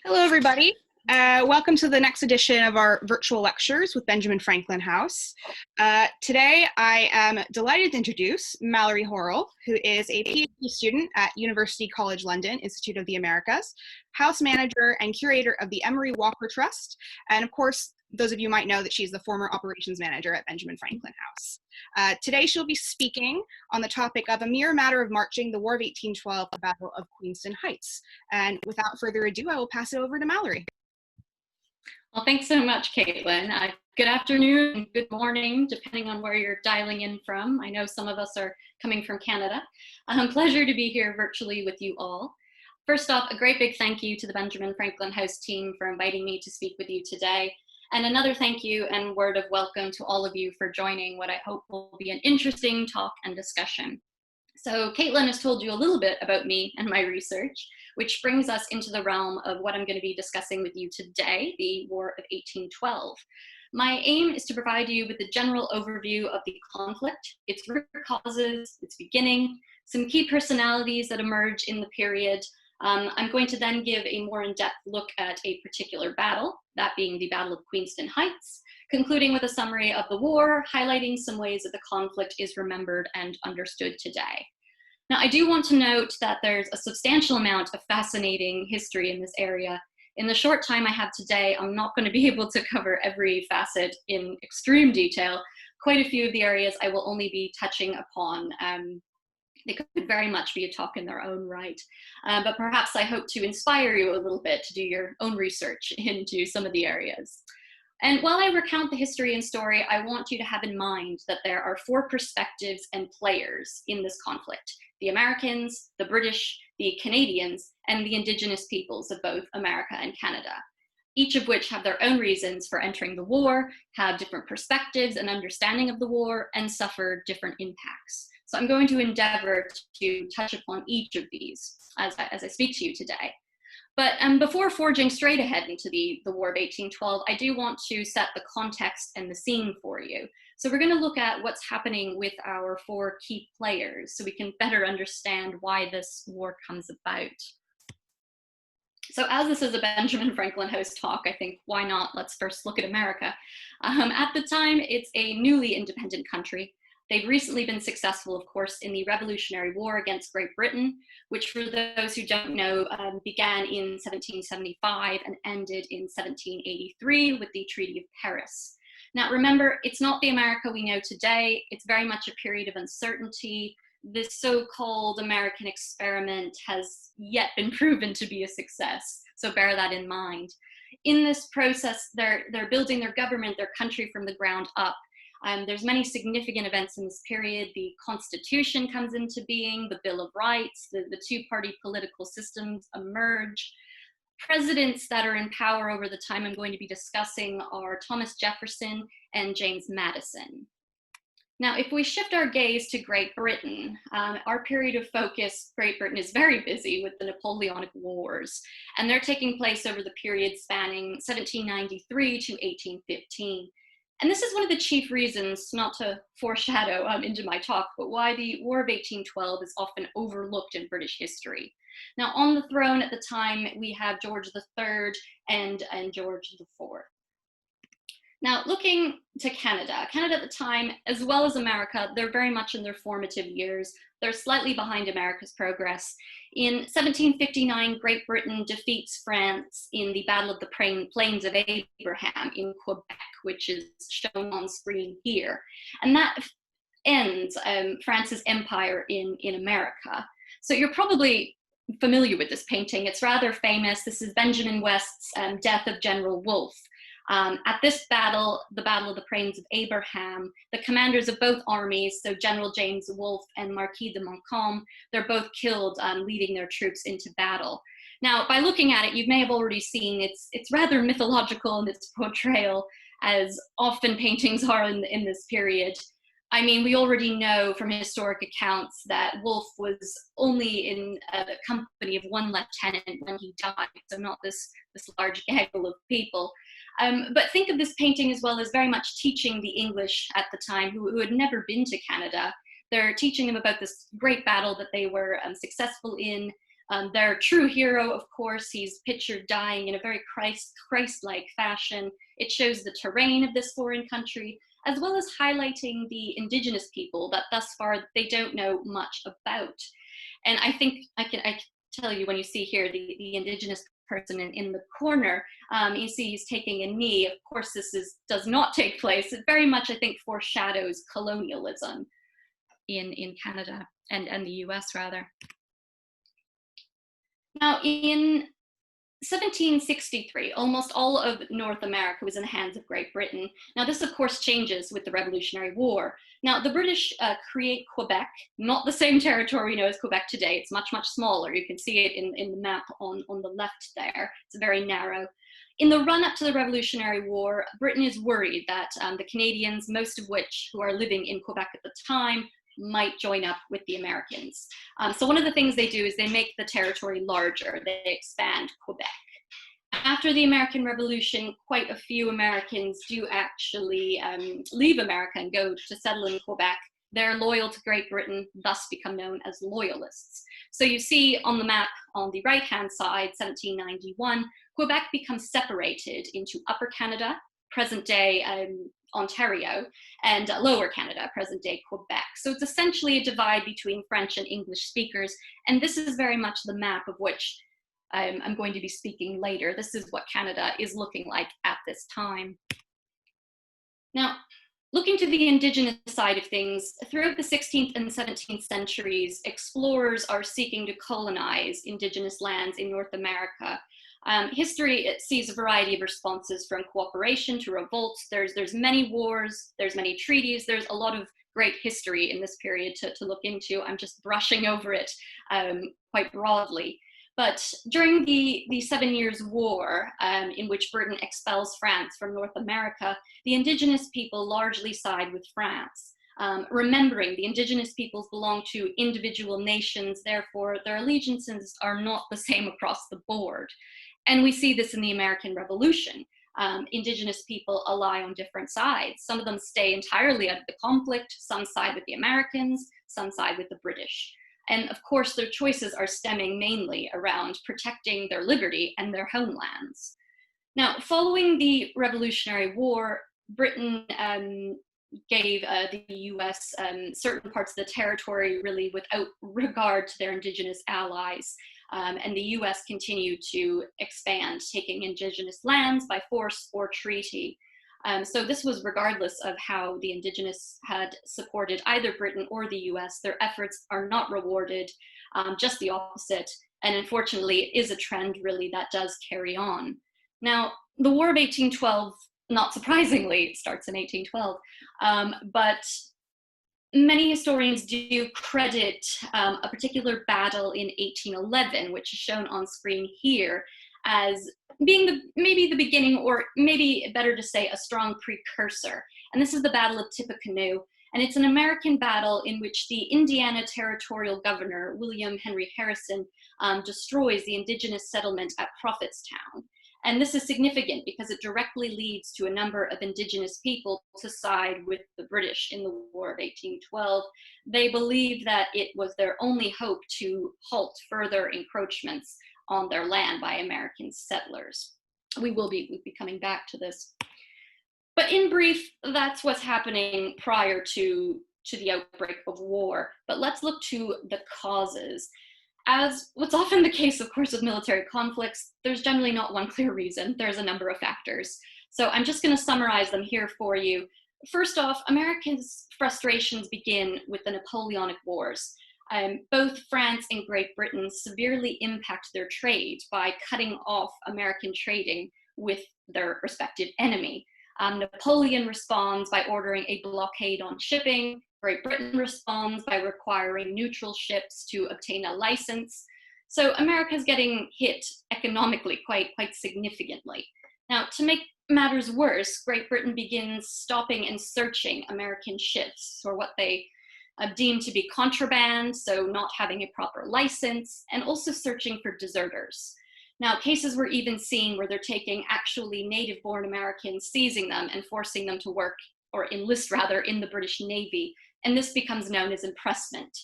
Hello, everybody. Welcome to the next edition of our virtual lectures with Benjamin Franklin House. Today, I am delighted to introduce Mallory Horrill, who is a PhD student at University College London, Institute of the Americas, House Manager and Curator of the Emery Walker Trust, and of course, those of you might know that she's the former Operations Manager at Benjamin Franklin House. Today, she'll be speaking on the topic of A Mere Matter of Marching, the War of 1812, the Battle of Queenston Heights. And without further ado, I will pass it over to Mallory. Well, thanks so much, Caitlin. Good afternoon and good morning, depending on where you're dialing in from. I know some of us are coming from Canada. Pleasure to be here virtually with you all. First off, a great big thank you to the Benjamin Franklin House team for inviting me to speak with you today. And another thank you and word of welcome to all of you for joining what I hope will be an interesting talk and discussion. So Caitlin has told you a little bit about me and my research, which brings us into the realm of what I'm going to be discussing with you today, the War of 1812. My aim is to provide you with a general overview of the conflict, its root causes, its beginning, some key personalities that emerge in the period. I'm going to then give a more in-depth look at a particular battle, that being the Battle of Queenston Heights, concluding with a summary of the war, highlighting some ways that the conflict is remembered and understood today. Now, I do want to note that there's a substantial amount of fascinating history in this area. In the short time I have today, I'm not going to be able to cover every facet in extreme detail. Quite a few of the areas I will only be touching upon. They could very much be a talk in their own right, but perhaps I hope to inspire you a little bit to do your own research into some of the areas. And while I recount the history and story, I want you to have in mind that there are four perspectives and players in this conflict: the Americans, the British, the Canadians, and the Indigenous peoples of both America and Canada, each of which have their own reasons for entering the war, have different perspectives and understanding of the war, and suffer different impacts. So I'm going to endeavor to touch upon each of these as I speak to you today. But before forging straight ahead into the War of 1812, I do want to set the context and the scene for you. So we're going to look at what's happening with our four key players so we can better understand why this war comes about. So as this is a Benjamin Franklin House talk, I think, why not? Let's first look at America. At the time, it's a newly independent country. They've recently been successful, of course, in the Revolutionary War against Great Britain, which, for those who don't know, began in 1775 and ended in 1783 with the Treaty of Paris. Now, remember, it's not the America we know today. It's very much a period of uncertainty. This so-called American experiment has yet been proven to be a success, so bear that in mind. In this process, they're building their government, their country from the ground up. There's many significant events in this period. The Constitution comes into being, the Bill of Rights, the two-party political systems emerge. Presidents that are in power over the time I'm going to be discussing are Thomas Jefferson and James Madison. Now, if we shift our gaze to Great Britain, our period of focus, Great Britain is very busy with the Napoleonic Wars, and they're taking place over the period spanning 1793 to 1815. And this is one of the chief reasons, not to foreshadow into my talk, but why the War of 1812 is often overlooked in British history. Now, on the throne at the time, we have George III and George IV. Now, looking to Canada at the time, as well as America, they're very much in their formative years. They're slightly behind America's progress. In 1759, Great Britain defeats France in the Battle of the Plains of Abraham in Quebec, which is shown on screen here. And that ends France's empire in America. So you're probably familiar with this painting. It's rather famous. This is Benjamin West's Death of General Wolfe. At this battle, the Battle of the Plains of Abraham, the commanders of both armies, so General James Wolfe and Marquis de Montcalm, they're both killed leading their troops into battle. Now, by looking at it, you may have already seen it's rather mythological in its portrayal, as often paintings are in this period. I mean, we already know from historic accounts that Wolfe was only in the company of one lieutenant when he died, so not this large gaggle of people. But think of this painting as well as very much teaching the English at the time who had never been to Canada. They're teaching them about this great battle that they were successful in, Their true hero, of course, he's pictured dying in a very Christ-like fashion. It shows the terrain of this foreign country, as well as highlighting the indigenous people that thus far they don't know much about. And I think I can tell you, when you see here the indigenous person in the corner, you see he's taking a knee. Of course, this does not take place. It very much, I think, foreshadows colonialism in Canada and the US, rather. Now, in 1763, almost all of North America was in the hands of Great Britain. Now, this, of course, changes with the Revolutionary War. Now, the British create Quebec, not the same territory we know as Quebec today. It's much, much smaller. You can see it in the map on the left there. It's very narrow. In the run-up to the Revolutionary War, Britain is worried that the Canadians, most of which who are living in Quebec at the time, might join up with the Americans. So one of the things they do is they make the territory larger. They expand Quebec. After the American Revolution, quite a few Americans do actually leave America and go to settle in Quebec. They're loyal to Great Britain, thus become known as Loyalists. So you see on the map on the right-hand side, 1791, Quebec becomes separated into Upper Canada, present-day Ontario, and Lower Canada, present-day Quebec. So it's essentially a divide between French and English speakers, and this is very much the map of which I'm going to be speaking later. This is what Canada is looking like at this time. Now, looking to the Indigenous side of things, throughout the 16th and 17th centuries, explorers are seeking to colonize Indigenous lands in North America. History, it sees a variety of responses, from cooperation to revolts. There's many wars, there's many treaties, there's a lot of great history in this period to look into. I'm just brushing over it quite broadly. But during the 7 Years' War, in which Britain expels France from North America, the Indigenous people largely side with France. Remembering the Indigenous peoples belong to individual nations, therefore their allegiances are not the same across the board. And we see this in the American Revolution. Indigenous people ally on different sides. Some of them stay entirely out of the conflict, some side with the Americans, some side with the British. And of course, their choices are stemming mainly around protecting their liberty and their homelands. Now, following the Revolutionary War, Britain gave the US certain parts of the territory really without regard to their Indigenous allies. And the US continued to expand, taking Indigenous lands by force or treaty. So this was regardless of how the Indigenous had supported either Britain or the US. Their efforts are not rewarded, just the opposite. And unfortunately, it is a trend really that does carry on. Now, the War of 1812, not surprisingly, starts in 1812, but many historians do credit a particular battle in 1811, which is shown on screen here, as being maybe the beginning, or maybe better to say a strong precursor. And this is the Battle of Tippecanoe, and it's an American battle in which the Indiana territorial governor, William Henry Harrison, destroys the Indigenous settlement at Prophetstown. And this is significant because it directly leads to a number of Indigenous people to side with the British in the War of 1812. They believe that it was their only hope to halt further encroachments on their land by American settlers. We will be coming back to this. But in brief, that's what's happening prior to the outbreak of war. But let's look to the causes. As what's often the case, of course, with military conflicts, there's generally not one clear reason. There's a number of factors. So I'm just going to summarize them here for you. First off, Americans' frustrations begin with the Napoleonic Wars. Both France and Great Britain severely impact their trade by cutting off American trading with their respective enemy. Napoleon responds by ordering a blockade on shipping. Great Britain responds by requiring neutral ships to obtain a license. So America's getting hit economically quite significantly. Now, to make matters worse, Great Britain begins stopping and searching American ships for what they deemed to be contraband, so not having a proper license, and also searching for deserters. Now, cases were even seen where they're taking actually native-born Americans, seizing them and forcing them to work, or enlist rather, in the British Navy, and this becomes known as impressment.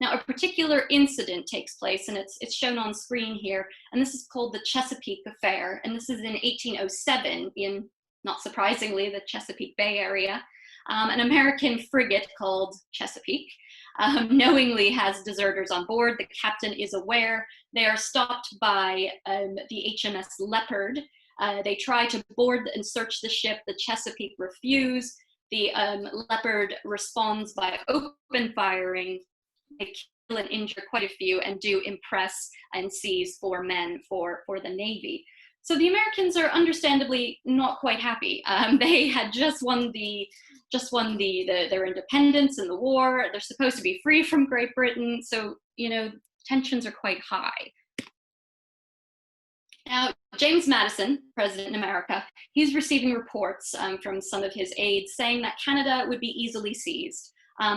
Now, a particular incident takes place, and it's shown on screen here, and this is called the Chesapeake Affair, and this is in 1807 in, not surprisingly, the Chesapeake Bay area. An American frigate called Chesapeake knowingly has deserters on board. The captain is aware. They are stopped by the HMS Leopard. They try to board and search the ship. The Chesapeake refuse. The Leopard responds by open firing. They kill and injure quite a few and do impress and seize 4 men for the Navy. So the Americans are understandably not quite happy. They had just won their independence in the war. They're supposed to be free from Great Britain. So, you know, tensions are quite high. Now, James Madison, president in America, he's receiving reports from some of his aides saying that Canada would be easily seized.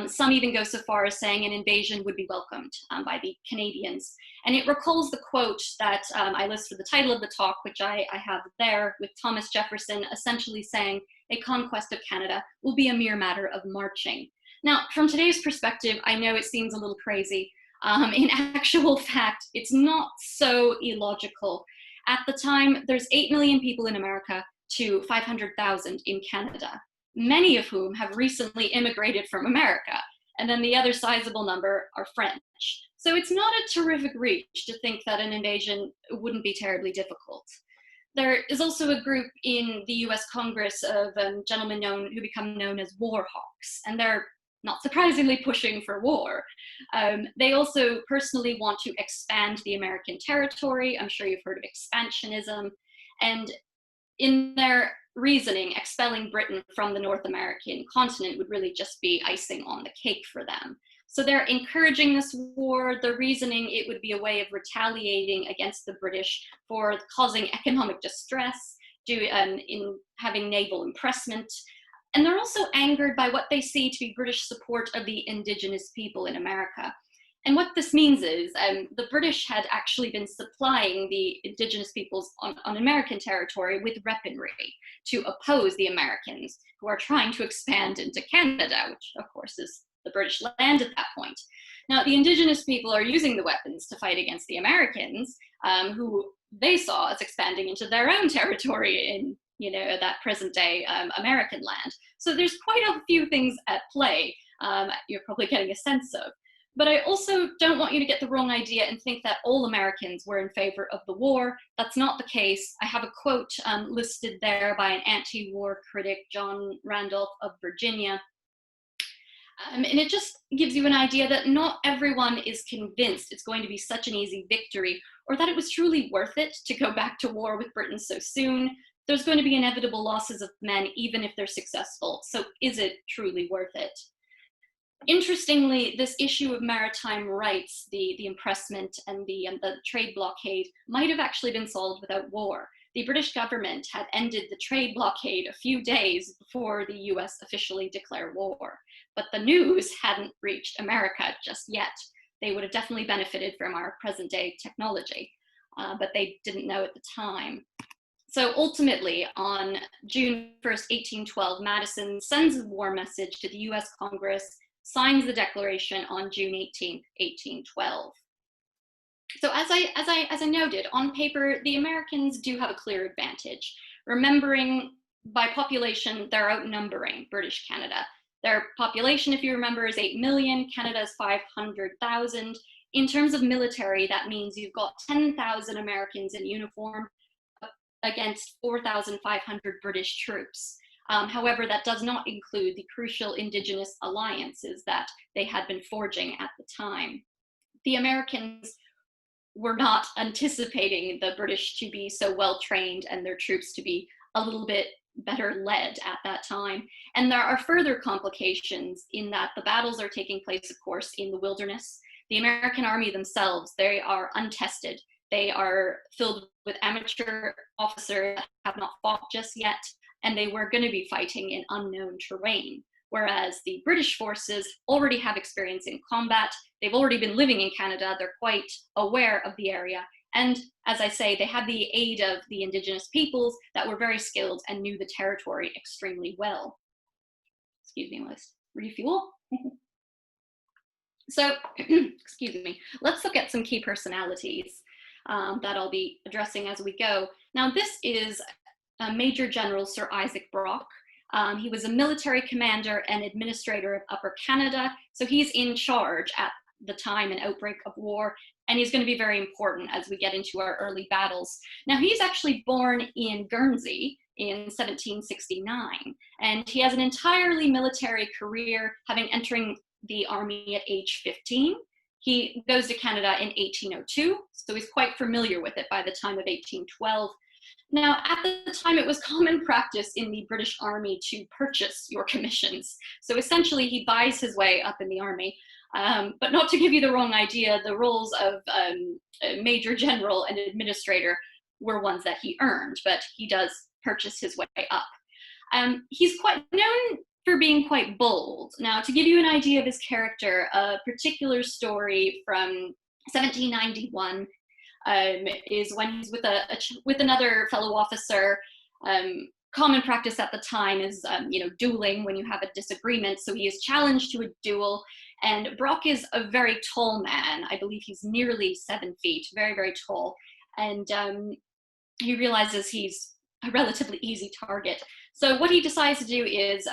Some even go so far as saying an invasion would be welcomed by the Canadians. And it recalls the quote that I list for the title of the talk, which I have there, with Thomas Jefferson essentially saying, "A conquest of Canada will be a mere matter of marching." Now, from today's perspective, I know it seems a little crazy. In actual fact, it's not so illogical. At the time, there's 8 million people in America to 500,000 in Canada, many of whom have recently immigrated from America, and then the other sizable number are French. So it's not a terrific reach to think that an invasion wouldn't be terribly difficult. There is also a group in the US Congress of gentlemen who become known as war hawks, and they're not surprisingly pushing for war. They also personally want to expand the American territory. I'm sure you've heard of expansionism. And in their reasoning, expelling Britain from the North American continent would really just be icing on the cake for them. So they're encouraging this war. The reasoning, it would be a way of retaliating against the British for causing economic distress, in having naval impressment. And they're also angered by what they see to be British support of the indigenous people in America. And what this means is the British had actually been supplying the indigenous peoples on American territory with weaponry to oppose the Americans who are trying to expand into Canada, which of course is the British land at that point. Now, the indigenous people are using the weapons to fight against the Americans, who they saw as expanding into their own territory in, that present day American land. So there's quite a few things at play you're probably getting a sense of. But I also don't want you to get the wrong idea and think that all Americans were in favor of the war. That's not the case. I have a quote listed there by an anti-war critic, John Randolph of Virginia. And it just gives you an idea that not everyone is convinced it's going to be such an easy victory, or that it was truly worth it to go back to war with Britain so soon. There's going to be inevitable losses of men, even if they're successful. So is it truly worth it? Interestingly, this issue of maritime rights, the impressment and the trade blockade, might have actually been solved without war. The British government had ended the trade blockade a few days before the US officially declared war. But the news hadn't reached America just yet. They would have definitely benefited from our present day technology, but they didn't know at the time. So ultimately, on June 1st, 1812, Madison sends a war message to the US Congress, signs the Declaration on June 18th, 1812. So as I noted, on paper, the Americans do have a clear advantage. Remembering, by population, they're outnumbering British Canada. Their population, if you remember, is 8 million. Canada is 500,000. In terms of military, that means you've got 10,000 Americans in uniform against 4,500 British troops. However, that does not include the crucial indigenous alliances that they had been forging at the time. The Americans were not anticipating the British to be so well trained and their troops to be a little bit better led at that time. And there are further complications in that the battles are taking place, of course, in the wilderness. The American army themselves, they are untested. They are filled with amateur officers that have not fought just yet, and they were going to be fighting in unknown terrain. Whereas the British forces already have experience in combat. They've already been living in Canada. They're quite aware of the area. And as I say, they had the aid of the indigenous peoples that were very skilled and knew the territory extremely well. Excuse me, let's refuel. So, excuse me, let's look at some key personalities that I'll be addressing as we go. Now, this is Major General Sir Isaac Brock. He was a military commander and administrator of Upper Canada, so he's in charge at the time and outbreak of war, and he's going to be very important as we get into our early battles. Now, he's actually born in Guernsey in 1769, and he has an entirely military career, having entering the army at age 15. He goes to Canada in 1802, so he's quite familiar with it by the time of 1812. Now, at the time, it was common practice in the British Army to purchase your commissions. So essentially, he buys his way up in the army. But not to give you the wrong idea, the roles of Major General and Administrator were ones that he earned, but he does purchase his way up. He's quite known for being quite bold. Now, to give you an idea of his character, a particular story from 1791 is when he's with another fellow officer. Common practice at the time is, dueling when you have a disagreement. So he is challenged to a duel, and Brock is a very tall man. I believe he's nearly 7 feet, very, very tall. And he realizes he's a relatively easy target. So what he decides to do is,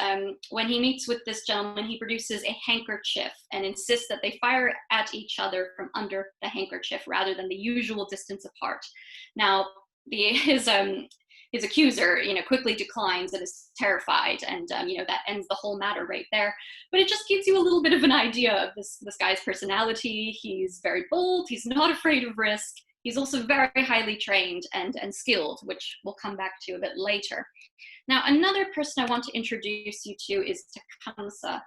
when he meets with this gentleman, he produces a handkerchief and insists that they fire at each other from under the handkerchief rather than the usual distance apart. Now, his accuser, quickly declines and is terrified, and that ends the whole matter right there. But it just gives you a little bit of an idea of this guy's personality. He's very bold. He's not afraid of risk. He's also very highly trained and skilled, which we'll come back to a bit later. Now, another person I want to introduce you to is Tecumseh.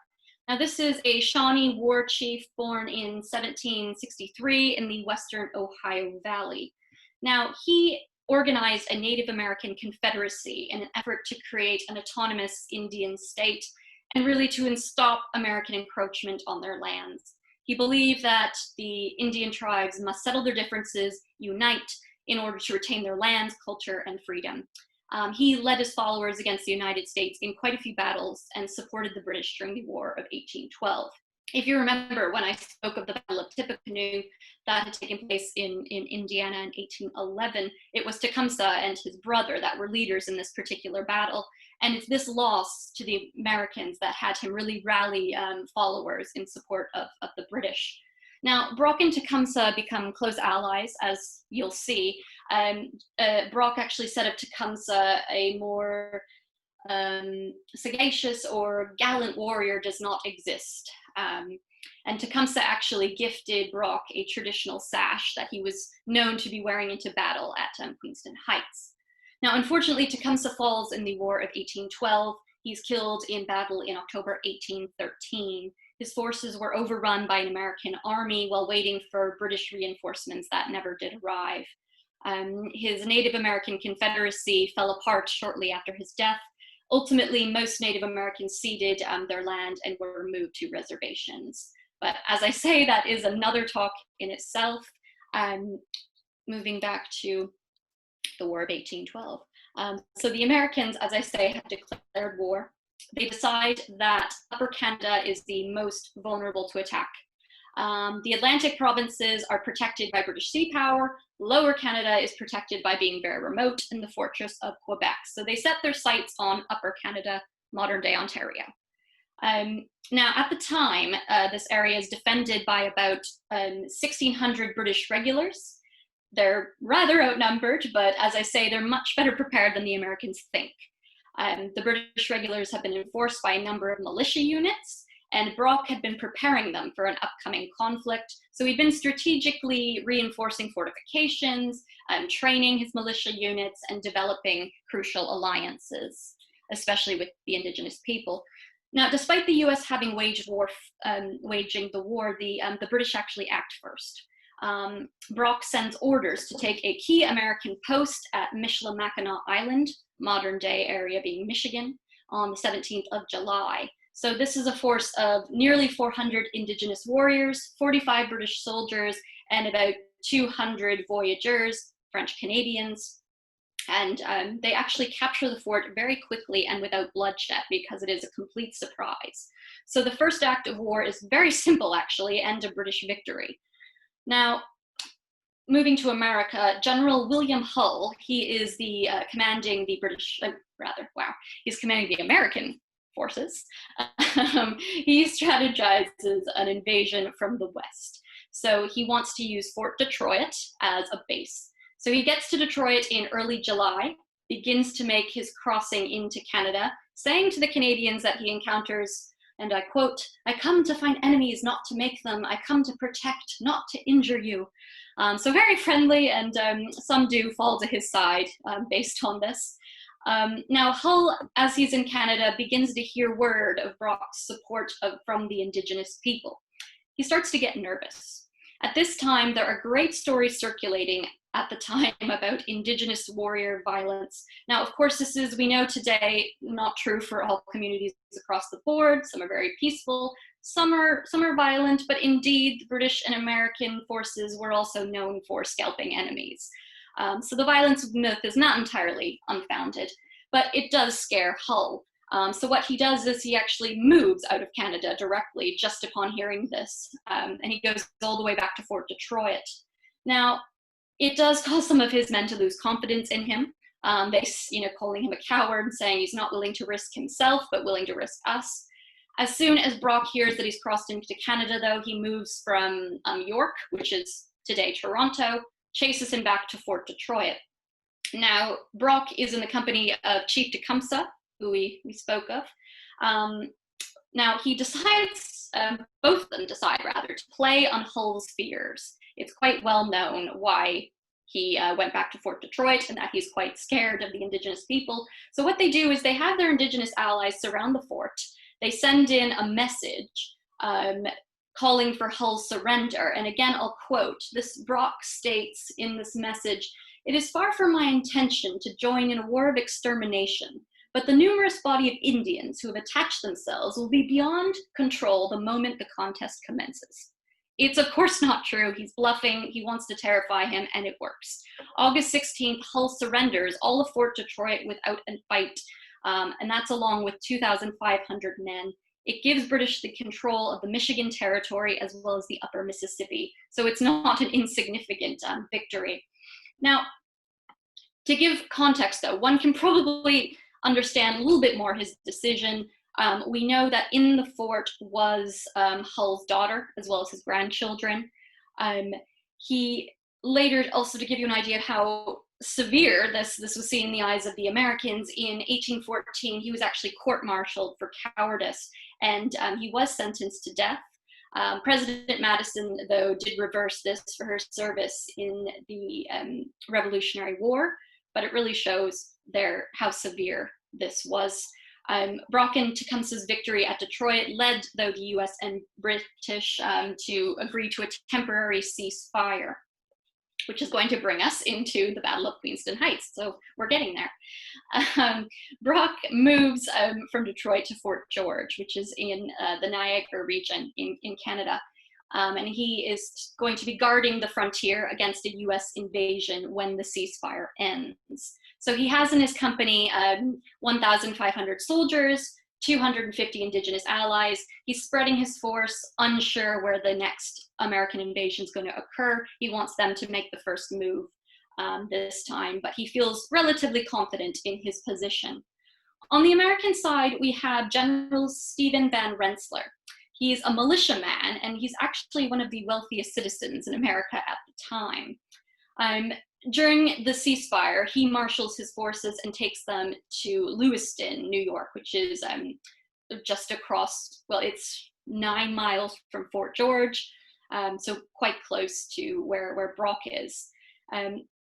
Now, this is a Shawnee war chief born in 1763 in the western Ohio Valley. Now, he organized a Native American confederacy in an effort to create an autonomous Indian state and really to stop American encroachment on their lands. He believed that the Indian tribes must settle their differences, unite in order to retain their lands, culture, and freedom. He led his followers against the United States in quite a few battles and supported the British during the War of 1812. If you remember when I spoke of the Battle of Tippecanoe that had taken place in Indiana in 1811, it was Tecumseh and his brother that were leaders in this particular battle. And it's this loss to the Americans that had him really rally followers in support of the British. Now, Brock and Tecumseh become close allies, as you'll see. Brock actually said of Tecumseh, a more sagacious or gallant warrior does not exist. And Tecumseh actually gifted Brock a traditional sash that he was known to be wearing into battle at Queenston Heights. Now, unfortunately, Tecumseh falls in the War of 1812. He's killed in battle in October 1813. His forces were overrun by an American army while waiting for British reinforcements that never did arrive. His Native American confederacy fell apart shortly after his death. Ultimately, most Native Americans ceded their land and were moved to reservations. But as I say, that is another talk in itself. Moving back to the War of 1812. So the Americans, as I say, have declared war. They decide that Upper Canada is the most vulnerable to attack. The Atlantic provinces are protected by British sea power. Lower Canada is protected by being very remote in the fortress of Quebec. So they set their sights on Upper Canada, modern-day Ontario. Now, at the time, this area is defended by about 1,600 British regulars. They're rather outnumbered, but as I say, they're much better prepared than the Americans think. The British regulars have been enforced by a number of militia units, and Brock had been preparing them for an upcoming conflict. So he'd been strategically reinforcing fortifications, training his militia units, and developing crucial alliances, especially with the Indigenous people. Now, despite the US having waging the war, the British actually act first. Brock sends orders to take a key American post at Michilimackinac Island, modern day area being Michigan, on the 17th of July. So this is a force of nearly 400 Indigenous warriors, 45 British soldiers, and about 200 voyageurs, French Canadians. And they actually capture the fort very quickly and without bloodshed because it is a complete surprise. So the first act of war is very simple, actually, and a British victory. Now, moving to America, General William Hull, he is the commanding the British, he's commanding the American forces. He strategizes an invasion from the west. So he wants to use Fort Detroit as a base. So he gets to Detroit in early July, begins to make his crossing into Canada, saying to the Canadians that he encounters, and I quote, "I come to find enemies, not to make them. I come to protect, not to injure you." So very friendly, and some do fall to his side based on this. Now, Hull, as he's in Canada, begins to hear word of Brock's support from the Indigenous people. He starts to get nervous. At this time, there are great stories circulating at the time about Indigenous warrior violence. Now, of course, this is, we know today, not true for all communities across the board. Some are very peaceful, some are violent, but indeed, the British and American forces were also known for scalping enemies. So the violence myth is not entirely unfounded, but it does scare Hull. So what he does is he actually moves out of Canada directly just upon hearing this, and he goes all the way back to Fort Detroit. Now, it does cause some of his men to lose confidence in him. They, calling him a coward, saying he's not willing to risk himself, but willing to risk us. As soon as Brock hears that he's crossed into Canada, though, he moves from York, which is today Toronto, chases him back to Fort Detroit. Now, Brock is in the company of Chief Tecumseh, who we spoke of. Now, he decides, both of them decide rather, to play on Hull's fears. It's quite well known why he went back to Fort Detroit and that he's quite scared of the Indigenous people. So what they do is they have their Indigenous allies surround the fort. They send in a message calling for Hull's surrender. And again, I'll quote, this Brock states in this message, "It is far from my intention to join in a war of extermination, but the numerous body of Indians who have attached themselves will be beyond control the moment the contest commences." It's of course not true. He's bluffing. He wants to terrify him, and it works. August 16th, Hull surrenders all of Fort Detroit without a fight, and that's along with 2,500 men. It gives British the control of the Michigan Territory as well as the upper Mississippi. So it's not an insignificant victory. Now, to give context though, one can probably understand a little bit more his decision. We know that in the fort was Hull's daughter as well as his grandchildren. He later, also to give you an idea of how severe this was seen in the eyes of the Americans, in 1814 he was actually court-martialed for cowardice, and he was sentenced to death. President Madison, though, did reverse this for her service in the Revolutionary War, but it really shows there how severe this was. Brock and Tecumseh's victory at Detroit led, though, the US and British to agree to a temporary ceasefire, which is going to bring us into the Battle of Queenston Heights. So we're getting there. Brock moves from Detroit to Fort George, which is in the Niagara region in Canada. And he is going to be guarding the frontier against a US invasion when the ceasefire ends. So he has in his company 1,500 soldiers, 250 Indigenous allies. He's spreading his force, unsure where the next American invasion is going to occur. He wants them to make the first move this time, but he feels relatively confident in his position. On the American side, we have General Stephen Van Rensselaer. He's a militiaman, and he's actually one of the wealthiest citizens in America at the time. During the ceasefire, he marshals his forces and takes them to Lewiston, New York, which is just across, well, it's 9 miles from Fort George, so quite close to where Brock is.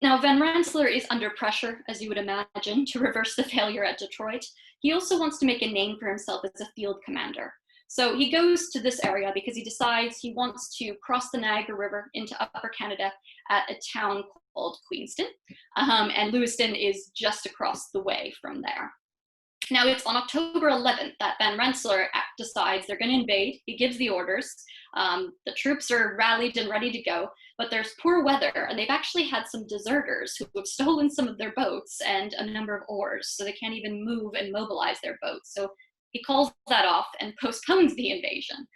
Now, Van Rensselaer is under pressure, as you would imagine, to reverse the failure at Detroit. He also wants to make a name for himself as a field commander. So he goes to this area because he decides he wants to cross the Niagara River into Upper Canada at a town called Queenston, and Lewiston is just across the way from there. Now it's on October 11th that Van Rensselaer decides they're going to invade. He gives the orders. The troops are rallied and ready to go, but there's poor weather, and they've actually had some deserters who have stolen some of their boats and a number of oars, so they can't even move and mobilize their boats. So he calls that off and postpones the invasion.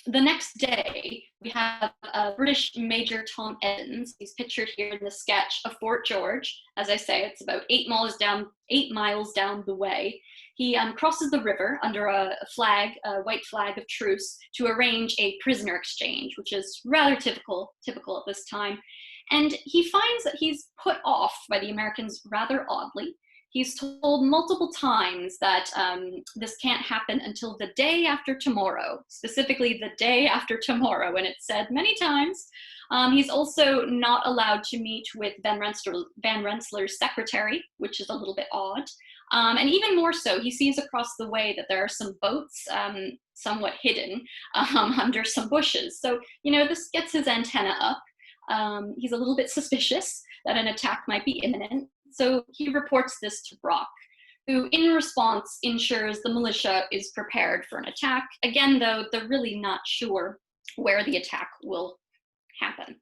The next day, we have British Major Tom Evans. He's pictured here in the sketch of Fort George. As I say, it's about 8 miles down the way. He crosses the river under a white flag of truce, to arrange a prisoner exchange, which is rather typical at this time. And he finds that he's put off by the Americans rather oddly. He's told multiple times that this can't happen until the day after tomorrow, specifically the day after tomorrow, and it's said many times. He's also not allowed to meet with Van Rensselaer's secretary, which is a little bit odd. And even more so, he sees across the way that there are some boats somewhat hidden under some bushes. So, this gets his antenna up. He's a little bit suspicious that an attack might be imminent. So he reports this to Brock, who in response ensures the militia is prepared for an attack. Again, though, they're really not sure where the attack will happen.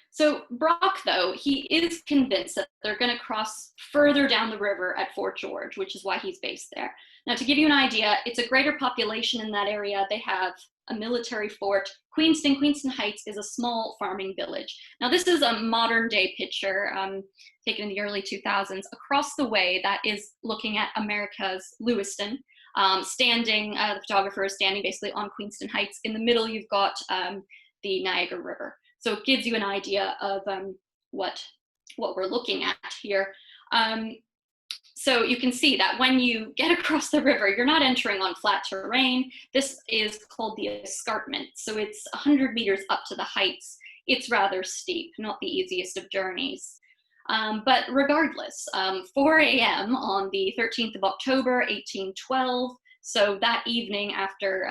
So Brock, though, he is convinced that they're going to cross further down the river at Fort George, which is why he's based there. Now, to give you an idea, it's a greater population in that area. They have a military fort. Queenston Heights is a small farming village. Now, this is a modern day picture taken in the early 2000s. Across the way, that is looking at America's Lewiston. The photographer is standing basically on Queenston Heights. In the middle, you've got the Niagara River. So it gives you an idea of what we're looking at here. So you can see that when you get across the river, you're not entering on flat terrain. This is called the escarpment. So it's 100 meters up to the heights. It's rather steep, not the easiest of journeys. But regardless, 4 a.m. on the 13th of October, 1812, so that evening after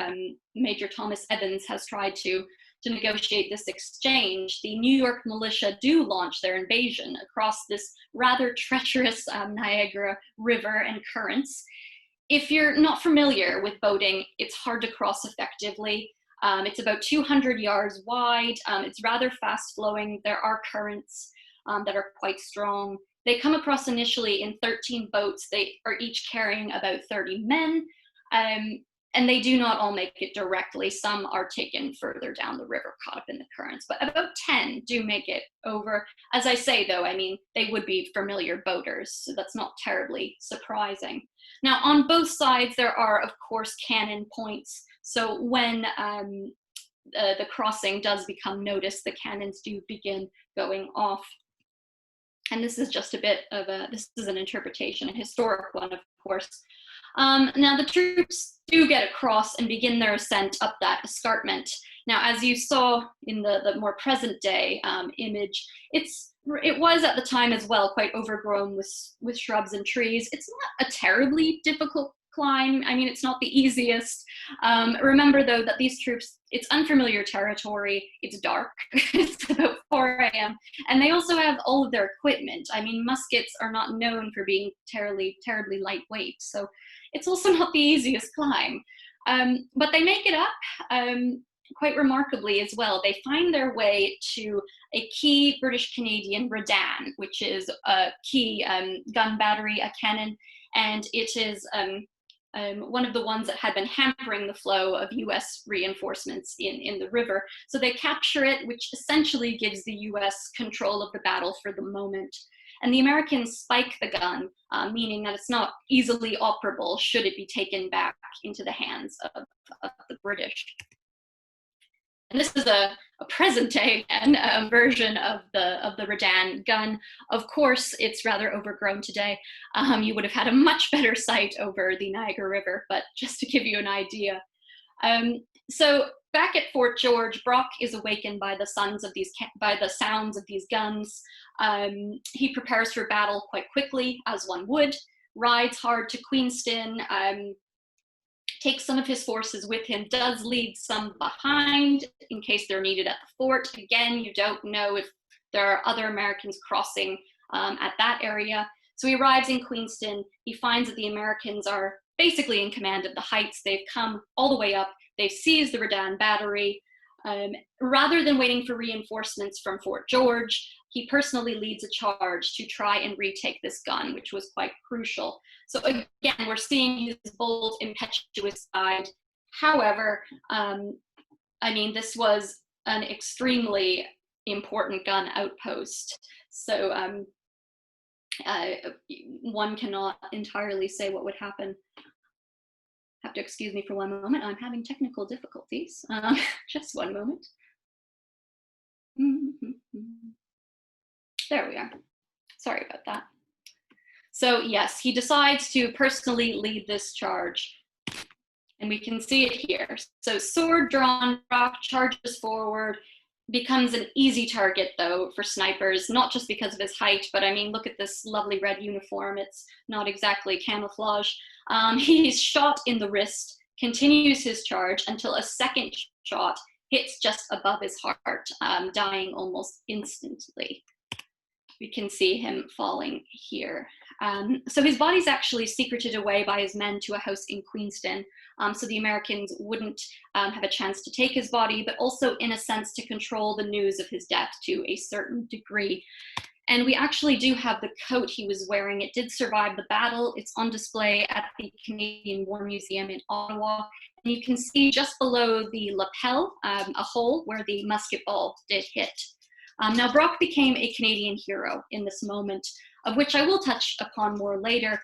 Major Thomas Evans has tried to negotiate this exchange, the New York militia do launch their invasion across this rather treacherous Niagara River and currents. If you're not familiar with boating, it's hard to cross effectively. It's about 200 yards wide. It's rather fast flowing. There are currents that are quite strong. They come across initially in 13 boats. They are each carrying about 30 men. And they do not all make it directly. Some are taken further down the river, caught up in the currents, but about 10 do make it over. As I say, though, I mean, they would be familiar boaters, so that's not terribly surprising. Now, on both sides, there are, of course, cannon points. So when the crossing does become noticed, the cannons do begin going off. And this is just a bit of this is an interpretation, a historic one, of course. Now the troops do get across and begin their ascent up that escarpment. Now, as you saw in the more present day image, it was at the time as well quite overgrown with shrubs and trees. It's not a terribly difficult climb. I mean, it's not the easiest. Remember, though, that these troops, it's unfamiliar territory. It's dark. It's about 4 a.m. And they also have all of their equipment. I mean, muskets are not known for being terribly lightweight. So it's also not the easiest climb. But they make it up quite remarkably as well. They find their way to a key British-Canadian redan, which is a key gun battery, a cannon, and it is one of the ones that had been hampering the flow of US reinforcements in the river. So they capture it, which essentially gives the US control of the battle for the moment. And the Americans spike the gun, meaning that it's not easily operable should it be taken back into the hands of the British. And this is a present day version of the redan gun. Of course, it's rather overgrown today. You would have had a much better sight over the Niagara River, but just to give you an idea. So back at Fort George, Brock is awakened by the sounds of these guns. He prepares for battle quite quickly, as one would, rides hard to Queenston, takes some of his forces with him, does leave some behind in case they're needed at the fort. Again, you don't know if there are other Americans crossing at that area. So he arrives in Queenston. He finds that the Americans are basically in command of the heights. They've come all the way up. They've seized the Redan Battery. Rather than waiting for reinforcements from Fort George, he personally leads a charge to try and retake this gun, which was quite crucial. So again, we're seeing his bold, impetuous side. However, I mean, this was an extremely important gun outpost. So one cannot entirely say what would happen. Have to excuse me for one moment. I'm having technical difficulties. Just one moment. There we are. Sorry about that. So yes, he decides to personally lead this charge. And we can see it here. So sword drawn, Brock charges forward, becomes an easy target though for snipers, not just because of his height, but I mean, look at this lovely red uniform. It's not exactly camouflage. He's shot in the wrist, continues his charge until a second shot hits just above his heart, dying almost instantly. We can see him falling here. So his body's actually secreted away by his men to a house in Queenston, so the Americans wouldn't have a chance to take his body, but also in a sense to control the news of his death to a certain degree. And we actually do have the coat he was wearing. It did survive the battle. It's on display at the Canadian War Museum in Ottawa. And you can see just below the lapel a hole where the musket ball did hit. Now, Brock became a Canadian hero in this moment, of which I will touch upon more later.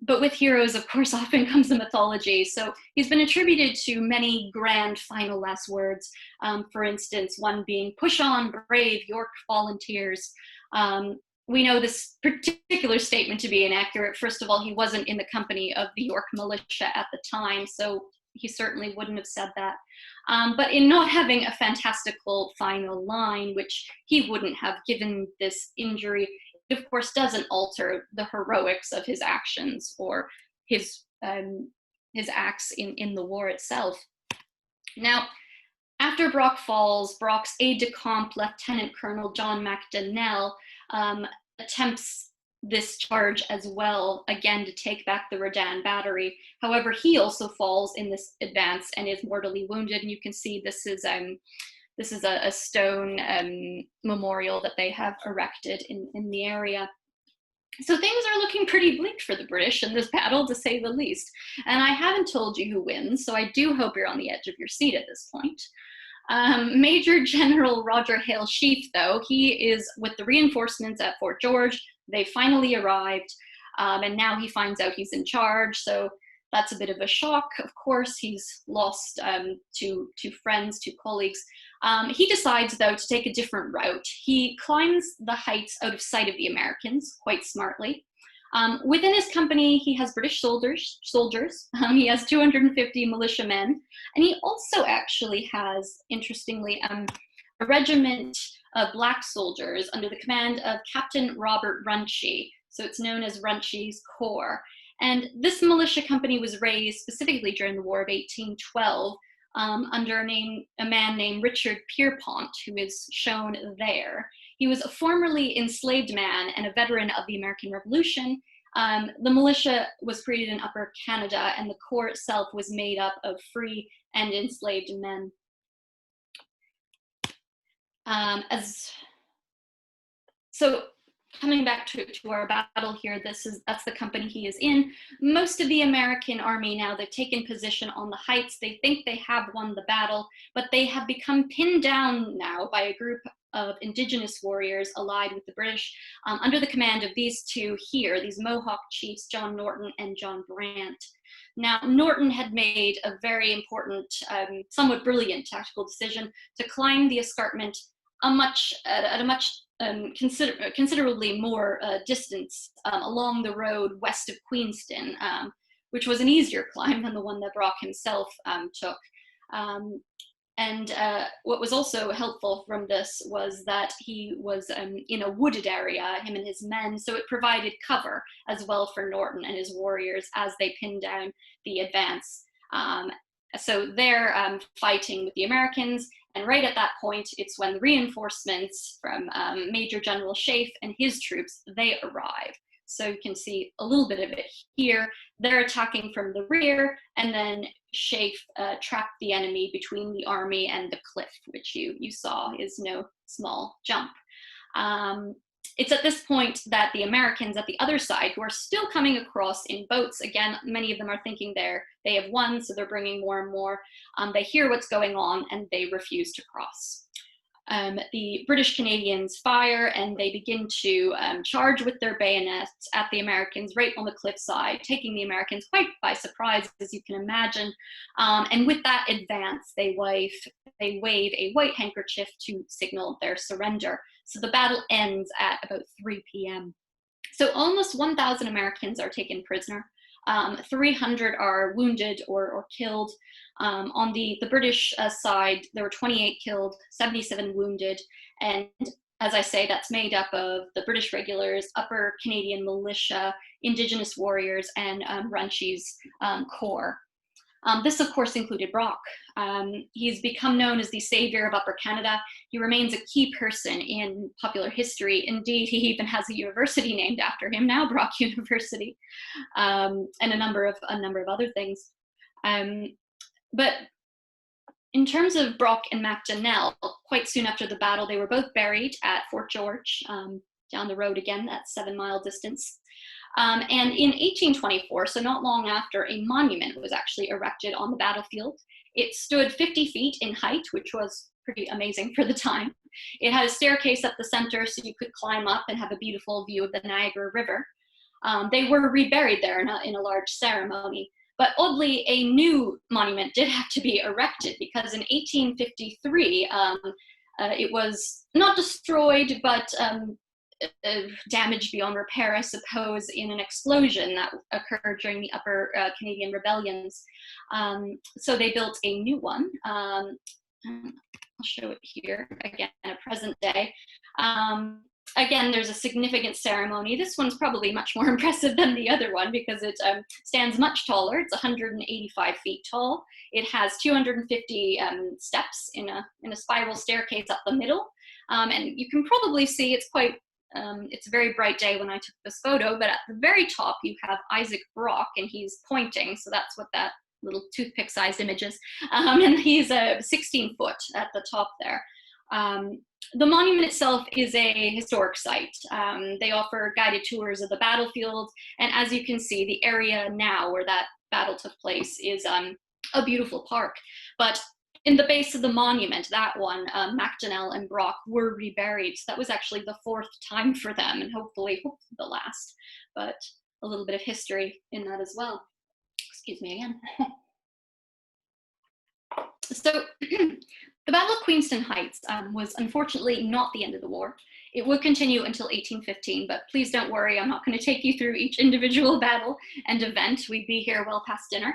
But with heroes, of course, often comes the mythology. So he's been attributed to many grand final last words. For instance, one being, "Push on, brave York volunteers." We know this particular statement to be inaccurate. First of all, he wasn't in the company of the York militia at the time, so he certainly wouldn't have said that. But in not having a fantastical final line, which he wouldn't have given this injury, it of course doesn't alter the heroics of his actions or his acts in the war itself. Now, after Brock falls, Brock's aide-de-camp, Lieutenant Colonel John MacDonnell, attempts this charge as well, again to take back the Redan Battery. However, he also falls in this advance and is mortally wounded. And you can see this is a stone memorial that they have erected in the area. So things are looking pretty bleak for the British in this battle, to say the least. And I haven't told you who wins, so I do hope you're on the edge of your seat at this point. Major General Roger Hale Sheaffe, though, he is with the reinforcements at Fort George. They finally arrived, and now he finds out he's in charge, so that's a bit of a shock. Of course, he's lost two friends, two colleagues. He decides, though, to take a different route. He climbs the heights out of sight of the Americans, quite smartly. Within his company, he has British soldiers. He has 250 militiamen, and he also actually has, interestingly, a regiment of black soldiers under the command of Captain Robert Runcie. So it's known as Runcie's Corps. And this militia company was raised specifically during the War of 1812 under a man named Richard Pierpont, who is shown there. He was a formerly enslaved man and a veteran of the American Revolution. The militia was created in Upper Canada, and the Corps itself was made up of free and enslaved men. So coming back to our battle here, that's the company he is in. Most of the American army now, they've taken position on the heights. They think they have won the battle, but they have become pinned down now by a group of Indigenous warriors allied with the British under the command of these two here, these Mohawk chiefs, John Norton and John Brant. Now, Norton had made a very important, somewhat brilliant tactical decision to climb the escarpment at a much considerably more distance along the road west of Queenston, which was an easier climb than the one that Brock himself took. And what was also helpful from this was that he was in a wooded area, him and his men, so it provided cover as well for Norton and his warriors as they pinned down the advance. So they're fighting with the Americans, and right at that point, it's when the reinforcements from Major General Sheaffe and his troops, they arrive. So you can see a little bit of it here. They're attacking from the rear, and then Sheaffe trapped the enemy between the army and the cliff, which you saw is no small jump. It's at this point that the Americans at the other side, who are still coming across in boats, again, many of them are thinking they have won, so they're bringing more and more. They hear what's going on and they refuse to cross. The British Canadians fire and they begin to charge with their bayonets at the Americans right on the cliffside, taking the Americans quite by surprise, as you can imagine. And with that advance, they wave a white handkerchief to signal their surrender. So the battle ends at about 3 p.m. So almost 1,000 Americans are taken prisoner. 300 are wounded or killed. On the British side, there were 28 killed, 77 wounded, and as I say, that's made up of the British regulars, Upper Canadian militia, Indigenous warriors, and Runchy's corps. This, of course, included Brock. He's become known as the savior of Upper Canada. He remains a key person in popular history. Indeed, he even has a university named after him now, Brock University, and a number of other things. But in terms of Brock and MajorGeneral, quite soon after the battle, they were both buried at Fort George, down the road again, that 7-mile distance. And in 1824, so not long after, a monument was actually erected on the battlefield. It stood 50 feet in height, which was pretty amazing for the time. It had a staircase up the center so you could climb up and have a beautiful view of the Niagara River. They were reburied there in a large ceremony. But oddly, a new monument did have to be erected because in 1853, it was not destroyed, but damaged beyond repair, I suppose, in an explosion that occurred during the Upper Canadian rebellions. So they built a new one. I'll show it here again, a present day. Again, there's a significant ceremony. This one's probably much more impressive than the other one because it stands much taller. It's 185 feet tall. It has 250 steps in a spiral staircase up the middle. And you can probably see it's quite, it's a very bright day when I took this photo, but at the very top you have Isaac Brock and he's pointing. So that's what that little toothpick-sized image is. And he's 16 foot at the top there. The monument itself is a historic site. They offer guided tours of the battlefield, and as you can see, the area now where that battle took place is a beautiful park. But in the base of the monument, that one, MajorGeneral and Brock were reburied. So that was actually the 4th time for them, and hopefully the last. But a little bit of history in that as well. Excuse me again. So the Battle of Queenston Heights was unfortunately not the end of the war. It would continue until 1815, but please don't worry, I'm not going to take you through each individual battle and event. We'd be here well past dinner.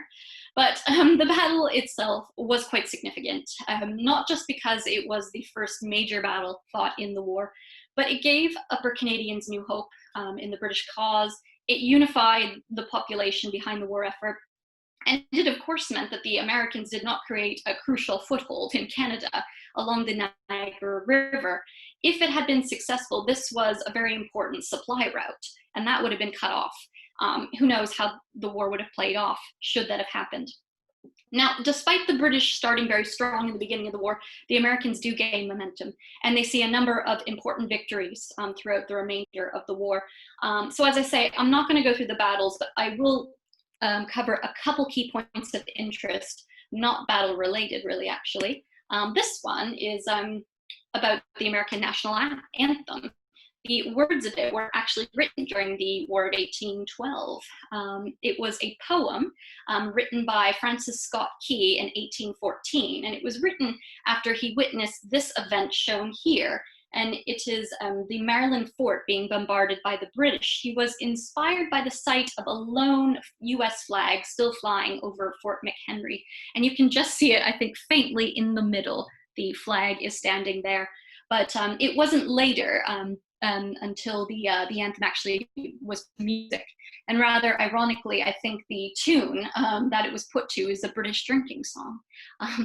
But the battle itself was quite significant, not just because it was the first major battle fought in the war, but it gave Upper Canadians new hope in the British cause. It unified the population behind the war effort. And it, of course, meant that the Americans did not create a crucial foothold in Canada along the Niagara River. If it had been successful, this was a very important supply route, and that would have been cut off. Who knows how the war would have played off should that have happened. Now, despite the British starting very strong in the beginning of the war, the Americans do gain momentum, and they see a number of important victories throughout the remainder of the war. So as I say, I'm not going to go through the battles, but I will cover a couple key points of interest, not battle related really actually. This one is about the American national anthem. The words of it were actually written during the War of 1812. It was a poem written by Francis Scott Key in 1814, and it was written after he witnessed this event shown here. And it is the Maryland fort being bombarded by the British. He was inspired by the sight of a lone US flag still flying over Fort McHenry. And you can just see it, I think, faintly in the middle. The flag is standing there. But it wasn't later until the anthem actually was music. And rather ironically, I think the tune that it was put to is a British drinking song.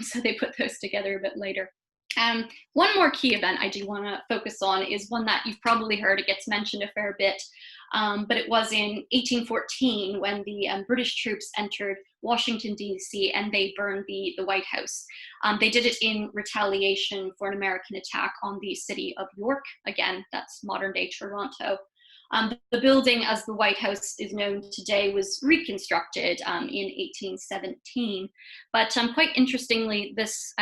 So they put those together a bit later. One more key event I do want to focus on is one that you've probably heard. It gets mentioned a fair bit. But it was in 1814 when the British troops entered Washington, D.C., and they burned the White House. They did it in retaliation for an American attack on the city of York. Again, that's modern-day Toronto. The building, as the White House is known today, was reconstructed in 1817. But quite interestingly, this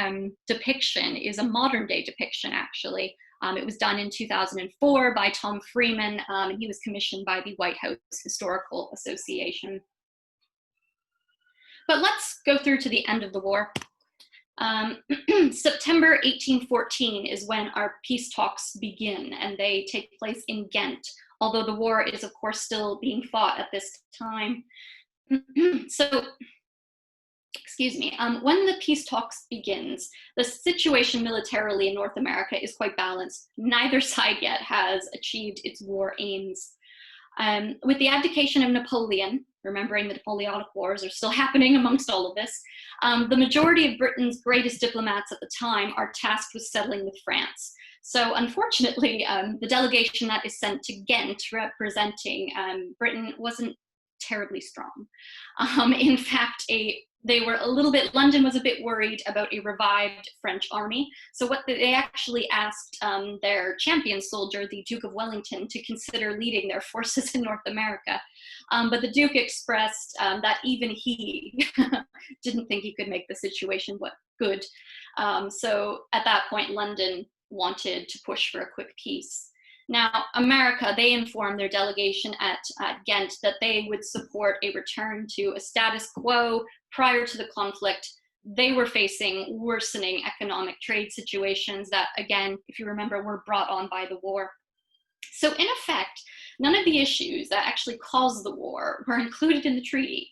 depiction is a modern-day depiction, actually. It was done in 2004 by Tom Freeman, and he was commissioned by the White House Historical Association. But let's go through to the end of the war. September 1814 is when our peace talks begin, and they take place in Ghent, although the war is, of course, still being fought at this time. So, excuse me, when the peace talks begins, the situation militarily in North America is quite balanced. Neither side yet has achieved its war aims. With the abdication of Napoleon, remembering the Napoleonic Wars are still happening amongst all of this, the majority of Britain's greatest diplomats at the time are tasked with settling with France. So unfortunately, the delegation that is sent to Ghent representing Britain wasn't terribly strong. In fact, London was a bit worried about a revived French army. So what they actually asked their champion soldier, the Duke of Wellington, to consider leading their forces in North America. But the Duke expressed that even he didn't think he could make the situation look good. So at that point, London wanted to push for a quick peace. Now, America, they informed their delegation at Ghent that they would support a return to a status quo prior to the conflict. They were facing worsening economic trade situations that, again, if you remember, were brought on by the war. So in effect, none of the issues that actually caused the war were included in the treaty,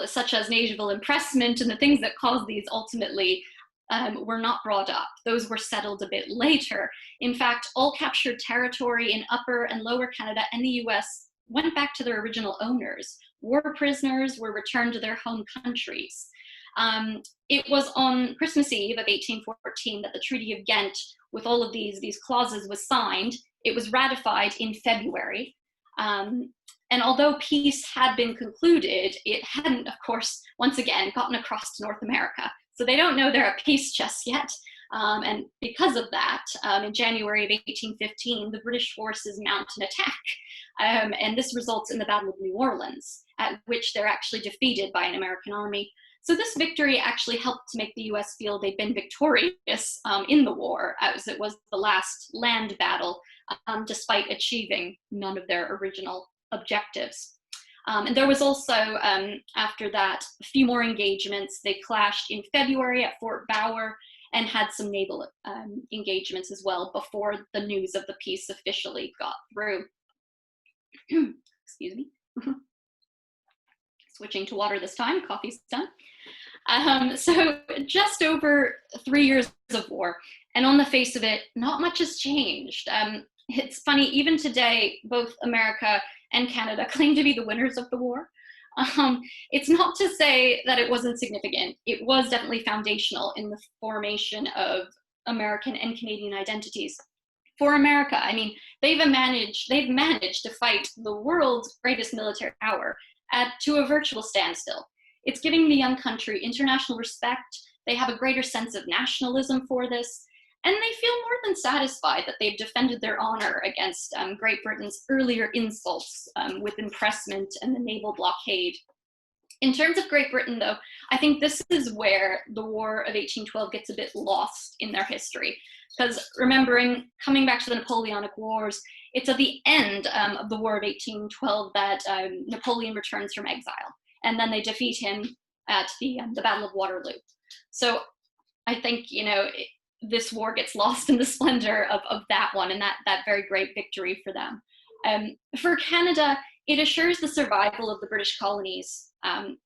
such as naval impressment and the things that caused these ultimately were not brought up. Those were settled a bit later. In fact, all captured territory in Upper and Lower Canada and the US went back to their original owners. War prisoners were returned to their home countries. It was on Christmas Eve of 1814 that the Treaty of Ghent, with all of these clauses, was signed. It was ratified in February. And although peace had been concluded, it hadn't, of course, once again, gotten across to North America. So they don't know they're at peace just yet. And because of that, in January of 1815, the British forces mount an attack. And this results in the Battle of New Orleans, at which they're actually defeated by an American army. So this victory actually helped to make the US feel they'd been victorious in the war, as it was the last land battle, despite achieving none of their original objectives. And there was also, after that, a few more engagements. They clashed in February at Fort Bower and had some naval engagements as well before the news of the peace officially got through. Excuse me. Switching to water this time, coffee's done. So just over 3 years of war, and on the face of it, not much has changed. It's funny, even today, both America and Canada claim to be the winners of the war. It's not to say that it wasn't significant. It was definitely foundational in the formation of American and Canadian identities. For America, I mean, they've managed to fight the world's greatest military power to a virtual standstill. It's giving the young country international respect. They have a greater sense of nationalism for this, and they feel more than satisfied that they've defended their honor against Great Britain's earlier insults with impressment and the naval blockade. In terms of Great Britain, though, I think this is where the War of 1812 gets a bit lost in their history. Because remembering, coming back to the Napoleonic Wars, it's at the end of the War of 1812 that Napoleon returns from exile. And then they defeat him at the Battle of Waterloo. So I think, this war gets lost in the splendor of that one and that very great victory for them. For Canada, it assures the survival of the British colonies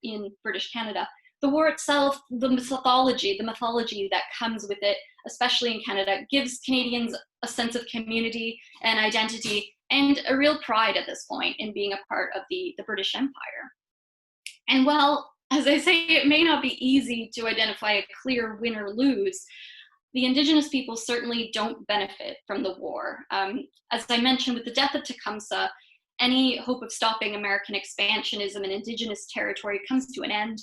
in British Canada. The war itself, the mythology that comes with it, especially in Canada, gives Canadians a sense of community and identity and a real pride at this point in being a part of the British Empire. And while, as I say, it may not be easy to identify a clear win or lose, the Indigenous people certainly don't benefit from the war. As I mentioned, with the death of Tecumseh, any hope of stopping American expansionism in Indigenous territory comes to an end.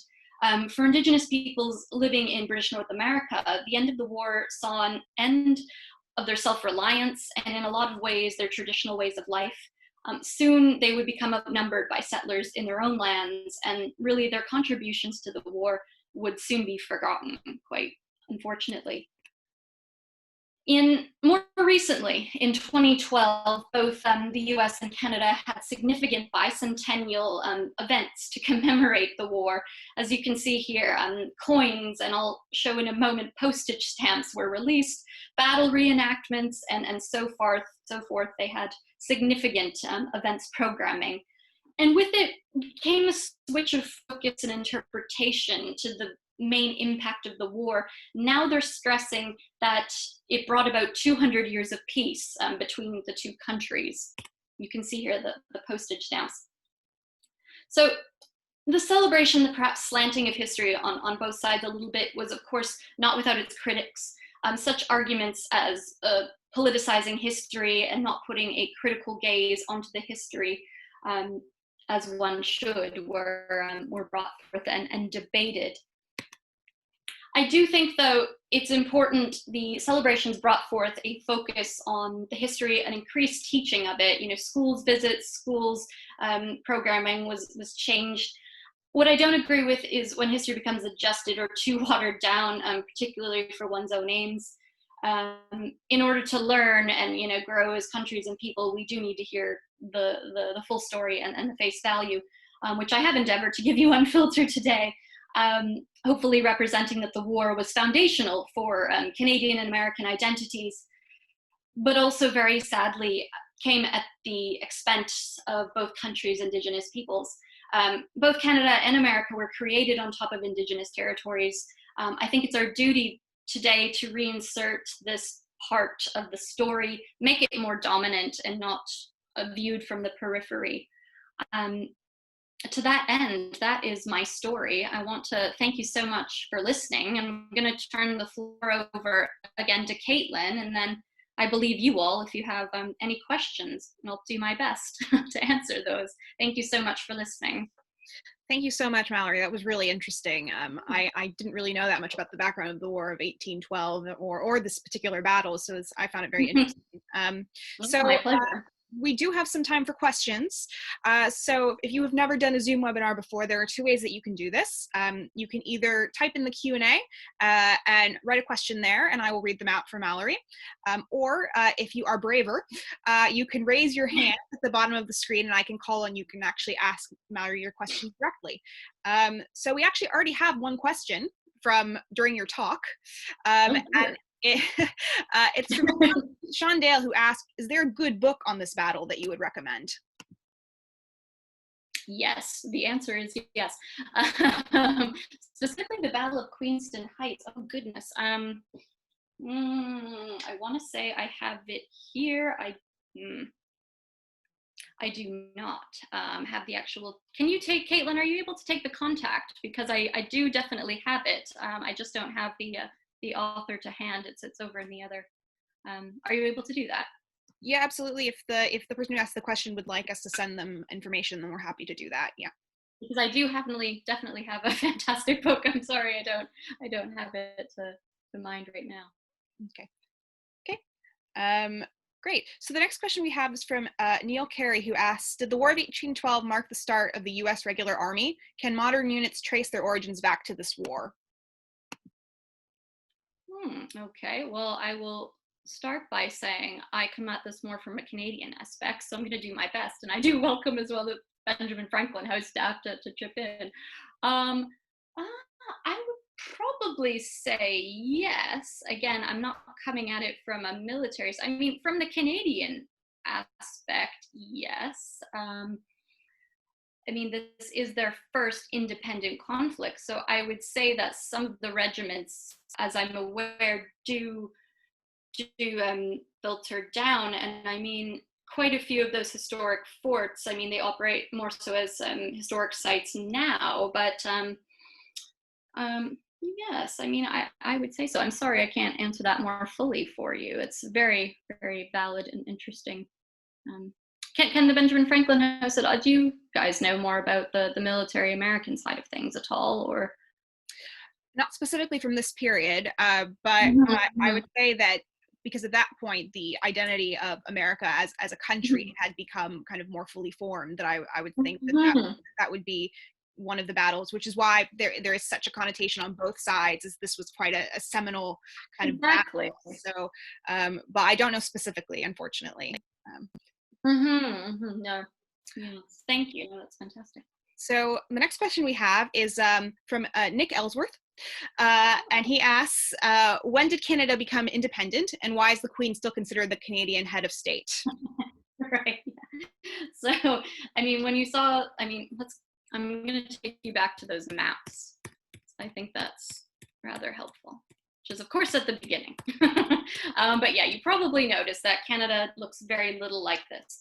For Indigenous peoples living in British North America, the end of the war saw an end of their self-reliance and in a lot of ways their traditional ways of life. Soon they would become outnumbered by settlers in their own lands, and really their contributions to the war would soon be forgotten, quite unfortunately. More recently, in 2012, both the US and Canada had significant bicentennial events to commemorate the war. As you can see here, coins, and I'll show in a moment, postage stamps were released, battle reenactments, and so forth. They had significant events programming. And with it came a switch of focus and interpretation to the main impact of the war. Now they're stressing that it brought about 200 years of peace between the two countries. You can see here the postage stamps. So the celebration, the perhaps slanting of history on both sides a little bit, was of course not without its critics. Such arguments as politicizing history and not putting a critical gaze onto the history as one should were brought forth and debated. I do think, though, it's important the celebrations brought forth a focus on the history and increased teaching of it. You know, schools visits, schools programming was changed. What I don't agree with is when history becomes adjusted or too watered down, particularly for one's own aims. In order to learn and grow as countries and people, we do need to hear the full story and the face value, which I have endeavored to give you unfiltered today. Hopefully representing that the war was foundational for Canadian and American identities, but also very sadly came at the expense of both countries' Indigenous peoples. Both Canada and America were created on top of Indigenous territories. I think it's our duty today to reinsert this part of the story, make it more dominant and not viewed from the periphery. To that end, that is my story. I want to thank you so much for listening. I'm going to turn the floor over again to Caitlin, and then I believe you all if you have any questions, and I'll do my best to answer those. Thank you so much for listening. Thank you so much, Mallory. That was really interesting. I didn't really know that much about the background of the War of 1812 or this particular battle, so I found it very interesting. My pleasure. We do have some time for questions. So if you have never done a Zoom webinar before, there are two ways that you can do this. You can either type in the Q&A and write a question there, and I will read them out for Mallory. Or if you are braver, you can raise your hand at the bottom of the screen, and I can call on you. Can actually ask Mallory your question directly. So we actually already have one question from during your talk. And it's from Sean Dale, who asked, is there a good book on this battle that you would recommend? Yes, the answer is yes. Specifically the Battle of Queenston Heights. Oh goodness. I want to say I have it here. I do not have the actual. Can you take, Caitlin, are you able to take the contact? Because I do definitely have it. I just don't have the author to hand. It's over in the other. Are you able to do that? Yeah, absolutely. If the person who asked the question would like us to send them information, then we're happy to do that. Yeah. Because I do definitely have a fantastic book. I'm sorry, I don't have it to mind right now. Okay. Great. So the next question we have is from Neil Carey, who asks, did the War of 1812 mark the start of the U.S. regular army? Can modern units trace their origins back to this war? Okay, well, I will start by saying I come at this more from a Canadian aspect, so I'm going to do my best, and I do welcome as well the Benjamin Franklin House staff to chip in. I would probably say yes. Again, I'm not coming at it from a military, I mean, from the Canadian aspect, yes. I mean, this is their first independent conflict, so I would say that some of the regiments, as I'm aware, do filter down, and I mean, quite a few of those historic forts, I mean, they operate more so as historic sites now, but Yes, I mean, I would say so. I'm sorry I can't answer that more fully for you. It's very, very valid and interesting. Um, can the Benjamin Franklin House, do you guys know more about the military American side of things at all, or? Not specifically from this period, but I would say that because at that point the identity of America as a country had become kind of more fully formed, that I would think that would be one of the battles, which is why there is such a connotation on both sides, as this was quite a seminal kind of battle. So, but I don't know specifically, unfortunately. No. Yes. Thank you. No, that's fantastic. So the next question we have is from Nick Ellsworth. And he asks, when did Canada become independent, and why is the Queen still considered the Canadian head of state? Right. So, I mean, when you saw, I mean, I'm going to take you back to those maps. I think that's rather helpful, which is, of course, at the beginning. But yeah, you probably noticed that Canada looks very little like this.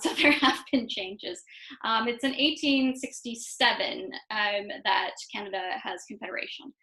So there have been changes. It's in 1867 that Canada has Confederation,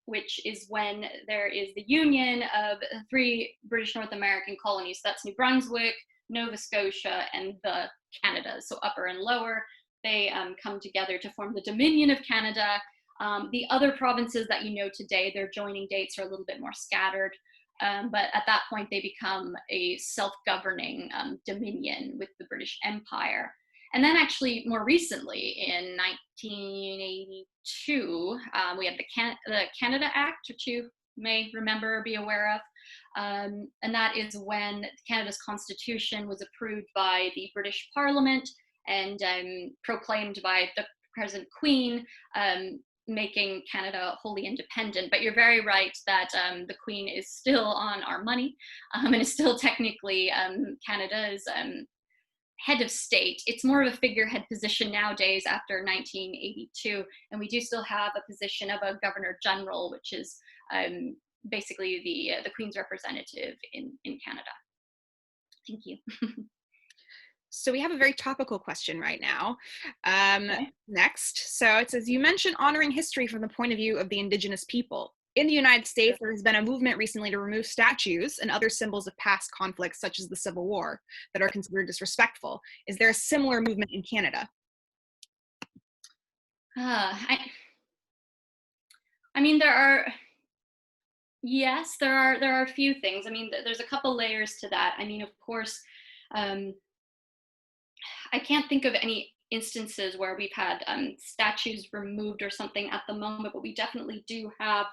which is when there is the union of 3 British North American colonies. So that's New Brunswick, Nova Scotia, and the Canada. So upper and lower, they come together to form the Dominion of Canada. The other provinces that you know today, their joining dates are a little bit more scattered. But at that point, they become a self-governing dominion with the British Empire. And then actually more recently, in 1982, we have the Canada Act, which you may remember or be aware of. And that is when Canada's constitution was approved by the British Parliament and proclaimed by the present Queen, making Canada wholly independent. But you're very right that the Queen is still on our money and is still technically Canada's head of state. It's more of a figurehead position nowadays after 1982, and we do still have a position of a Governor General, which is basically the Queen's representative in Canada. Thank you. So we have a very topical question right now. Okay. Next, so it says, you mentioned honoring history from the point of view of the Indigenous people. In the United States, there has been a movement recently to remove statues and other symbols of past conflicts, such as the Civil War, that are considered disrespectful. Is there a similar movement in Canada? I mean, yes, there are a few things. I mean, there's a couple layers to that. I mean, of course, I can't think of any instances where we've had statues removed or something at the moment, but we definitely do have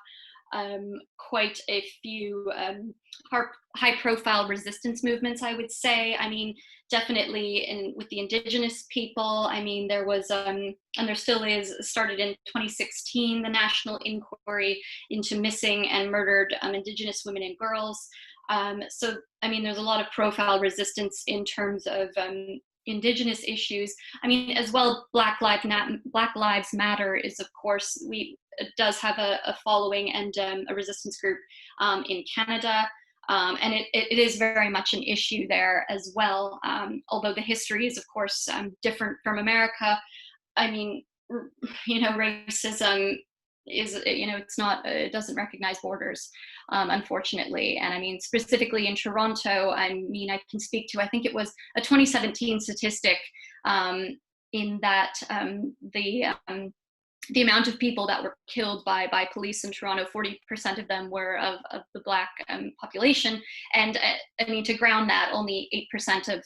quite a few high-profile resistance movements, I would say. I mean, definitely with the Indigenous people. I mean, there was, and there still is, started in 2016, the National Inquiry into Missing and Murdered Indigenous Women and Girls. So, I mean, there's a lot of profile resistance in terms of Indigenous issues. I mean, as well, Black Lives Matter is, of course, it does have a following and a resistance group in Canada. And it is very much an issue there as well. Although the history is, of course, different from America. I mean, you know, racism is, you know, it doesn't recognize borders, unfortunately. And I mean, specifically in Toronto, I mean, I can speak to, I think it was a 2017 statistic in that the amount of people that were killed by police in Toronto, 40% of them were of the Black population. And I mean, to ground that, only 8% of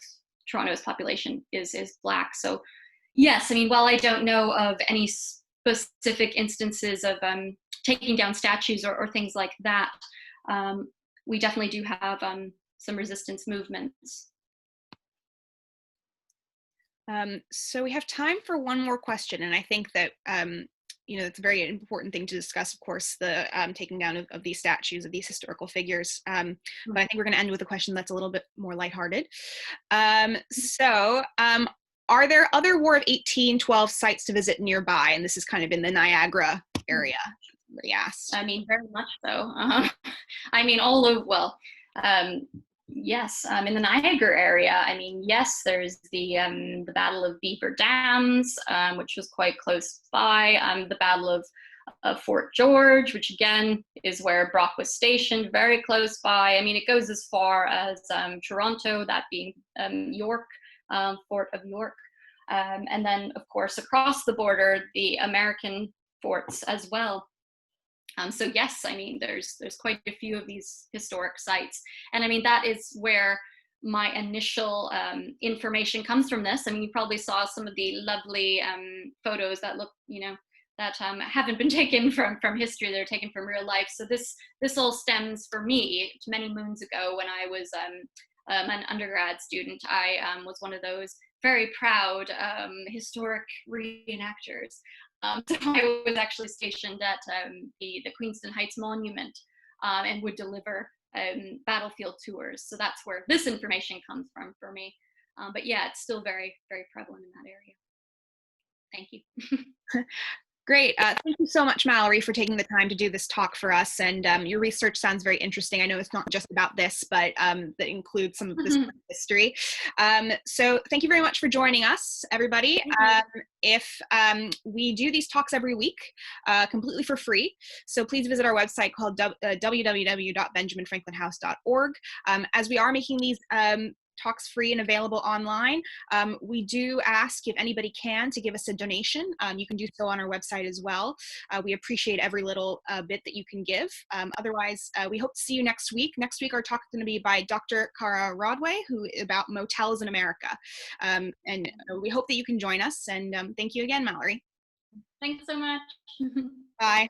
Toronto's population is Black. So yes, I mean, while I don't know of any specific instances of taking down statues or things like that, we definitely do have some resistance movements. So we have time for one more question, and I think that you know, it's a very important thing to discuss, of course, the taking down of these statues, of these historical figures. But I think we're going to end with a question that's a little bit more lighthearted. Are there other War of 1812 sites to visit nearby? And this is kind of in the Niagara area. Somebody asked. I mean, very much so. I mean, all over. Well. Yes, in the Niagara area, I mean, yes, there's the Battle of Beaver Dams, which was quite close by, the Battle of Fort George, which again is where Brock was stationed, very close by. I mean, it goes as far as Toronto, that being York, Fort of York. And then, of course, across the border, the American forts as well. So yes, I mean, there's quite a few of these historic sites. And I mean, that is where my initial information comes from this. I mean, you probably saw some of the lovely photos that look, that haven't been taken from history, they're taken from real life. So this all stems for me many moons ago when I was an undergrad student. I was one of those very proud historic reenactors. So I was actually stationed at the Queenston Heights Monument and would deliver battlefield tours. So that's where this information comes from for me. But yeah, it's still very, very prevalent in that area. Thank you. Great. Thank you so much, Mallory, for taking the time to do this talk for us. And your research sounds very interesting. I know it's not just about this, but that includes some of this history. So thank you very much for joining us, everybody. If we do these talks every week completely for free, so please visit our website called www.benjaminfranklinhouse.org. As we are making these talks free and available online, we do ask if anybody can to give us a donation. You can do so on our website as well. We appreciate every little bit that you can give. Otherwise, we hope to see you next week. Next week, our talk is going to be by Dr. Cara Rodway, about motels in America. And we hope that you can join us. And thank you again, Mallory. Thanks so much. Bye.